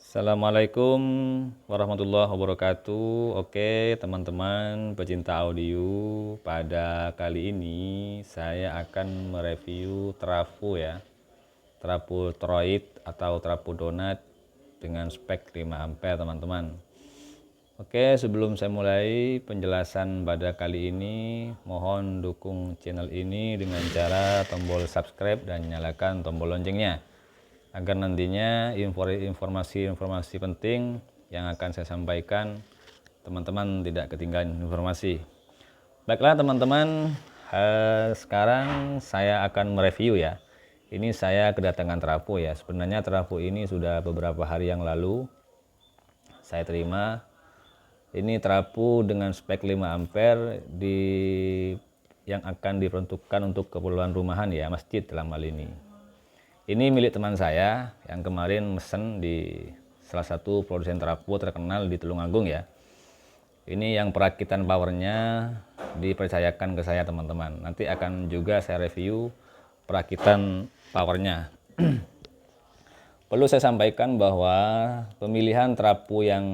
Assalamualaikum warahmatullahi wabarakatuh. Oke, teman-teman pecinta audio, pada kali ini saya akan mereview trafo ya. Trafo Troid atau trafo donat dengan spek 5 ampere, teman-teman. Oke, sebelum saya mulai penjelasan pada kali ini, mohon dukung channel ini dengan cara tombol subscribe dan nyalakan tombol loncengnya, agar nantinya informasi-informasi penting yang akan saya sampaikan, teman-teman tidak ketinggalan informasi. Baiklah teman-teman, sekarang saya akan mereview ya. Ini saya kedatangan trafo ya. Sebenarnya trafo ini sudah beberapa hari yang lalu saya terima. Ini trafo dengan spek 5 ampere yang akan diperuntukkan untuk keperluan rumahan ya, masjid dalam hal ini. Ini milik teman saya yang kemarin mesen di salah satu produsen trafo terkenal di Tulungagung ya. Ini yang perakitan powernya dipercayakan ke saya, teman-teman. Nanti akan juga saya review perakitan powernya. Perlu saya sampaikan bahwa pemilihan trafo yang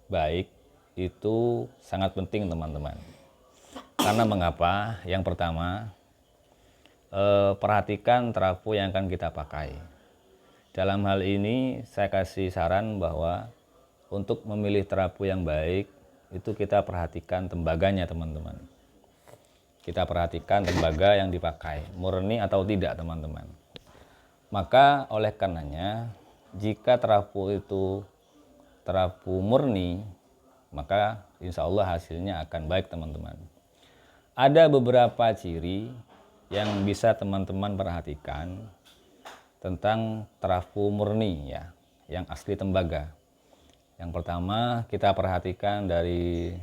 baik itu sangat penting, teman-teman. Karena mengapa? Yang pertama, perhatikan trafo yang akan kita pakai. Dalam hal ini saya kasih saran bahwa untuk memilih trafo yang baik itu kita perhatikan tembaganya, teman-teman. Kita perhatikan tembaga yang dipakai, murni atau tidak, teman-teman. Maka oleh karenanya, jika trafo itu trafo murni, maka insya Allah hasilnya akan baik, teman-teman. Ada beberapa ciri yang bisa teman-teman perhatikan tentang trafo murni ya, yang asli tembaga. Yang pertama, kita perhatikan dari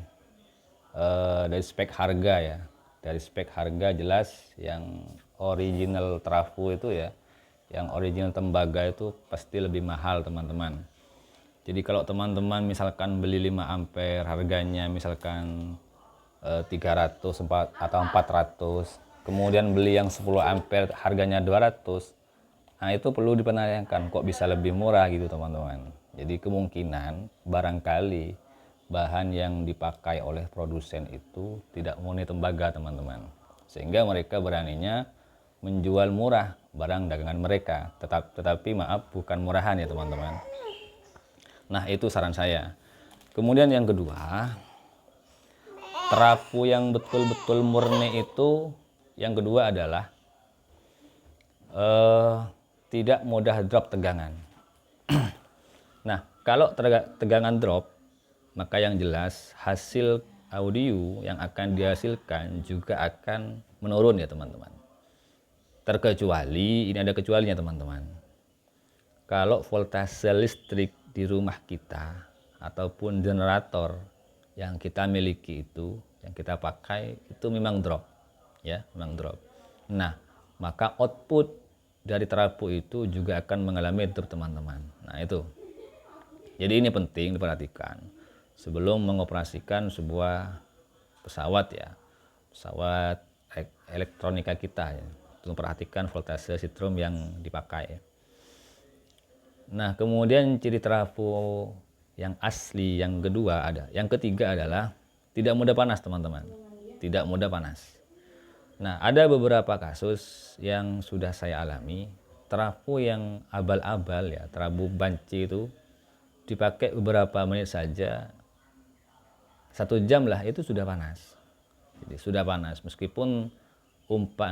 spek harga ya. Dari spek harga jelas yang original trafo itu ya, yang original tembaga itu pasti lebih mahal, teman-teman. Jadi kalau teman-teman misalkan beli 5 ampere harganya misalkan 300 atau 400, kemudian beli yang 10 ampere harganya 200, nah itu perlu dipertanyakan, kok bisa lebih murah gitu, teman-teman. Jadi kemungkinan barangkali bahan yang dipakai oleh produsen itu tidak murni tembaga, teman-teman, sehingga mereka beraninya menjual murah barang dagangan mereka. Tetapi maaf, bukan murahan ya, teman-teman. Nah, itu saran saya. Kemudian yang kedua, trafo yang betul-betul murni itu yang kedua adalah tidak mudah drop tegangan. Nah, kalau tegangan drop, maka yang jelas hasil audio yang akan dihasilkan juga akan menurun ya, teman-teman. Terkecuali, ini ada kecualinya, teman-teman. Kalau voltase listrik di rumah kita ataupun generator yang kita miliki itu, yang kita pakai itu memang drop ya, memang drop. Nah, maka output dari trafo itu juga akan mengalami drop, teman-teman. Nah, itu. Jadi ini penting diperhatikan sebelum mengoperasikan sebuah pesawat ya, pesawat elektronika kita ya. Untuk memperhatikan voltase setrum yang dipakai. Nah, kemudian ciri trafo yang asli yang kedua ada. Yang ketiga adalah tidak mudah panas, teman-teman. Tidak mudah panas. Nah, ada beberapa kasus yang sudah saya alami, trafo yang abal-abal ya, trafo banci itu dipakai beberapa menit saja, 1 jam lah itu sudah panas. Jadi sudah panas meskipun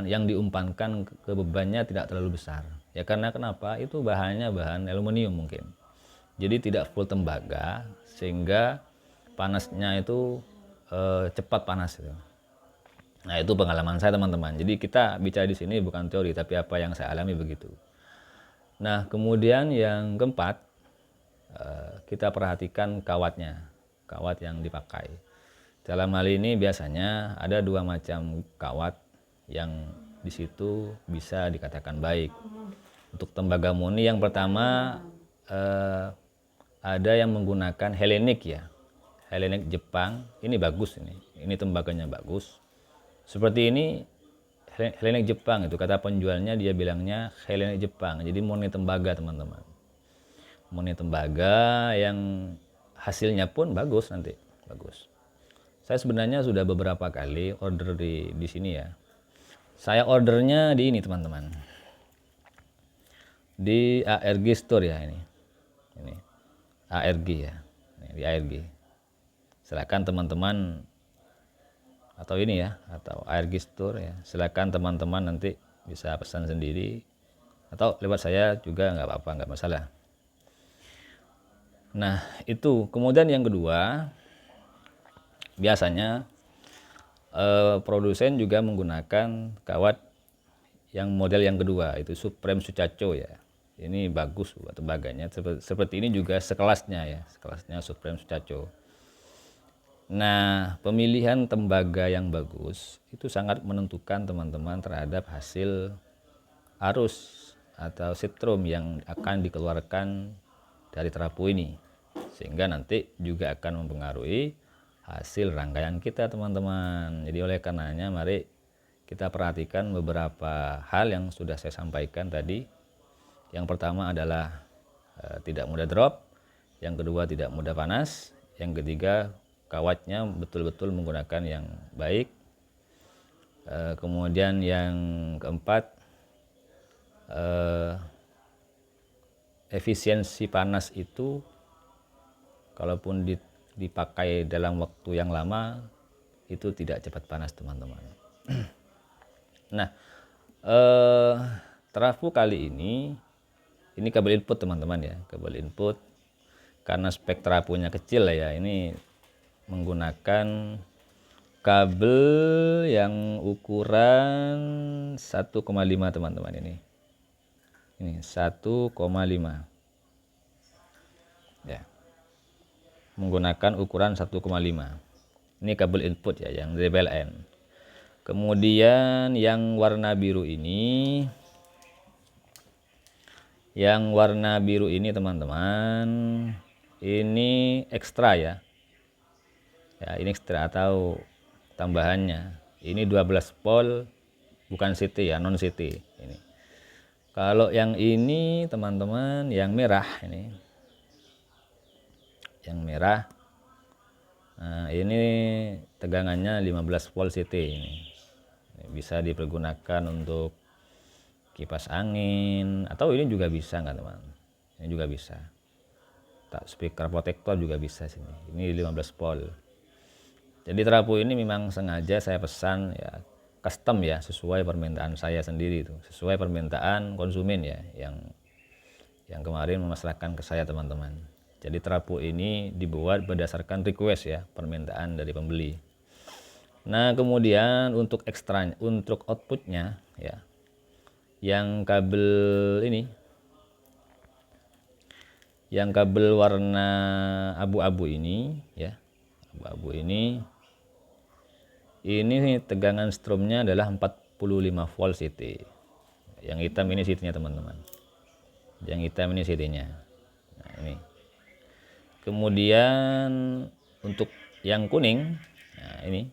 yang diumpankan ke bebannya tidak terlalu besar. Ya karena kenapa? Itu bahannya bahan aluminium mungkin. Jadi tidak full tembaga sehingga panasnya itu cepat panas itu. Nah, itu pengalaman saya, teman-teman. Jadi kita bicara di sini bukan teori tapi apa yang saya alami begitu. Nah, kemudian yang keempat, kita perhatikan kawatnya, kawat yang dipakai. Dalam hal ini biasanya ada 2 macam kawat yang di situ bisa dikatakan baik. Untuk tembaga murni yang pertama ada yang menggunakan Hellenic ya. Hellenic Jepang, ini bagus ini. Ini tembaganya bagus. Seperti ini Hellenic Jepang itu kata penjualnya, dia bilangnya Hellenic Jepang. Jadi murni tembaga, teman-teman. murni tembaga yang hasilnya pun bagus nanti, bagus. Saya sebenarnya sudah beberapa kali order di sini ya. Saya ordernya di ini teman-teman, di ARG Store ya ini ARG ya, ini, di ARG. Silakan teman-teman, atau ini ya, atau ARG Store ya, silakan teman-teman nanti bisa pesan sendiri atau lewat saya juga nggak apa-apa, nggak masalah. Nah itu, kemudian yang kedua, biasanya produsen juga menggunakan kawat yang model yang kedua, itu Supreme Sucaco ya. Ini bagus buat tembaganya, seperti ini juga sekelasnya ya, sekelasnya Supreme Sucaco. Nah, pemilihan tembaga yang bagus itu sangat menentukan teman-teman terhadap hasil arus atau setrum yang akan dikeluarkan dari terapu ini, sehingga nanti juga akan mempengaruhi hasil rangkaian kita teman-teman. Jadi oleh karenanya mari kita perhatikan beberapa hal yang sudah saya sampaikan tadi. Yang pertama adalah tidak mudah drop, yang kedua tidak mudah panas, yang ketiga kawatnya betul-betul menggunakan yang baik, kemudian yang keempat efisiensi panas itu kalaupun dipakai dalam waktu yang lama itu tidak cepat panas teman-teman. Nah, terapu kali ini kabel input teman-teman ya, kabel input. Karena spek terapunya kecil ya, ini menggunakan kabel yang ukuran 1,5 teman-teman ini 1,5 ya, menggunakan ukuran 1,5. Ini kabel input ya, yang dari PLN. Kemudian yang warna biru ini teman-teman, ini ekstra ya. Ya, ini ekstra atau tambahannya. Ini 12 volt, bukan CT ya, non CT ini. Kalau yang ini teman-teman, yang merah ini. Yang merah. Nah, ini tegangannya 15 volt CT ini. Bisa dipergunakan untuk kipas angin atau ini juga bisa nggak teman? Ini juga bisa. Tak speaker protektor juga bisa sini. Ini 15 volt. Jadi terapu ini memang sengaja saya pesan ya, custom ya, sesuai permintaan saya sendiri itu, sesuai permintaan konsumen ya, yang kemarin memasrahkan ke saya teman-teman. Jadi terapu ini dibuat berdasarkan request ya, permintaan dari pembeli. Nah kemudian untuk ekstranya, untuk outputnya ya, yang kabel ini, yang kabel warna abu-abu ini ya, abu-abu ini tegangan strumnya adalah 45 volt CT. Yang hitam ini CT-nya teman-teman. Yang hitam ini CT-nya. Nah, ini. Kemudian untuk yang kuning, nah ini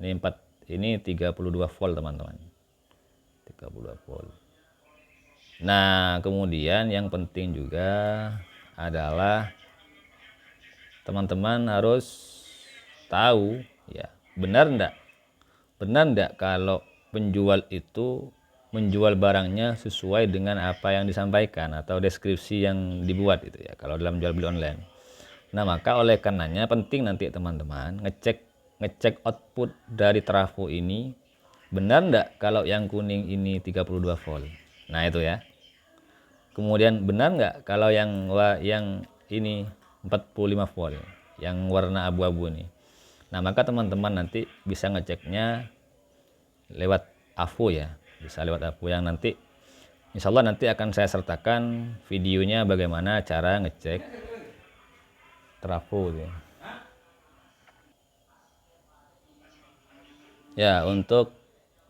32 volt teman-teman. 32 volt. Nah, kemudian yang penting juga adalah teman-teman harus tahu ya, benar enggak kalau penjual itu menjual barangnya sesuai dengan apa yang disampaikan atau deskripsi yang dibuat itu ya, kalau dalam jual beli online. Nah, maka oleh karenanya penting nanti teman-teman ngecek output dari trafo ini, benar enggak kalau yang kuning ini 32 volt. Nah, itu ya. Kemudian benar enggak kalau yang ini 45 volt, yang warna abu-abu ini. Nah, maka teman-teman nanti bisa ngeceknya lewat AVO ya, bisa lewat AVO yang nanti insya Allah nanti akan saya sertakan videonya bagaimana cara ngecek trafo ya. Ya, untuk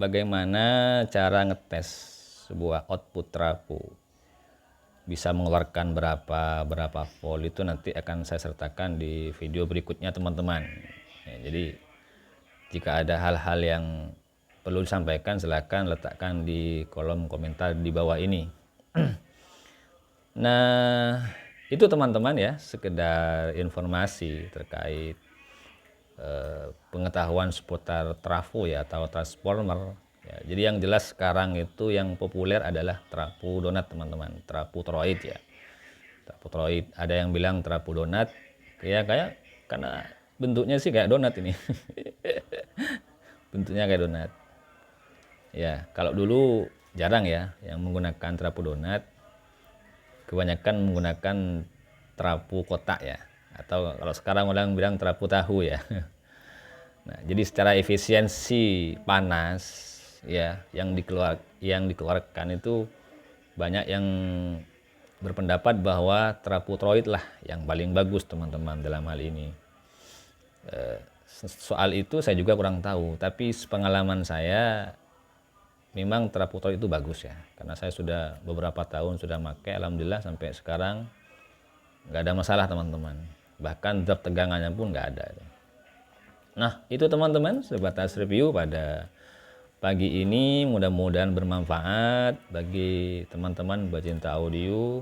bagaimana cara ngetes sebuah output trafo bisa mengeluarkan berapa volt itu nanti akan saya sertakan di video berikutnya teman-teman. Ya, jadi jika ada hal-hal yang perlu disampaikan silahkan letakkan di kolom komentar di bawah ini. Nah, Itu teman-teman ya, sekedar informasi terkait pengetahuan seputar trafo ya atau transformer. Ya, jadi yang jelas sekarang itu yang populer adalah trafo donat teman-teman, trafo toroid ya. Trafo toroid, ada yang bilang trafo donat, ya kayak karena bentuknya sih kayak donat ini. Bentuknya kayak donat. Ya, kalau dulu jarang ya yang menggunakan trafo donat, kebanyakan menggunakan trafo kotak ya. Atau kalau sekarang orang bilang trafo tahu ya. Nah, jadi secara efisiensi panas ya yang dikeluarkan itu banyak yang berpendapat bahwa traputroid lah yang paling bagus teman-teman dalam hal ini. Soal itu saya juga kurang tahu, tapi sepengalaman saya memang traputroid itu bagus ya, karena saya sudah beberapa tahun sudah pakai, alhamdulillah sampai sekarang nggak ada masalah teman-teman. Bahkan drop tegangannya pun nggak ada. Nah, itu teman-teman sebatas review pada pagi ini, mudah-mudahan bermanfaat bagi teman-teman pecinta audio.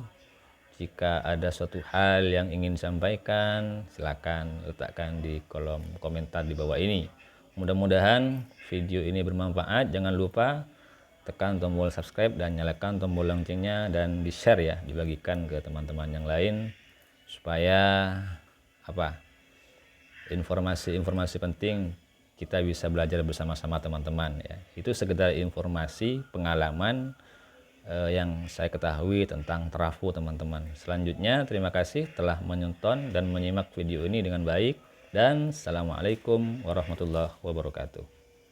Jika ada suatu hal yang ingin disampaikan, silakan letakkan di kolom komentar di bawah ini. Mudah-mudahan video ini bermanfaat. Jangan lupa tekan tombol subscribe dan nyalakan tombol loncengnya, dan di-share ya, dibagikan ke teman-teman yang lain supaya informasi-informasi penting kita bisa belajar bersama-sama teman-teman ya. Itu sekedar informasi pengalaman yang saya ketahui tentang trafo teman-teman. Selanjutnya terima kasih telah menonton dan menyimak video ini dengan baik, dan assalamualaikum warahmatullahi wabarakatuh.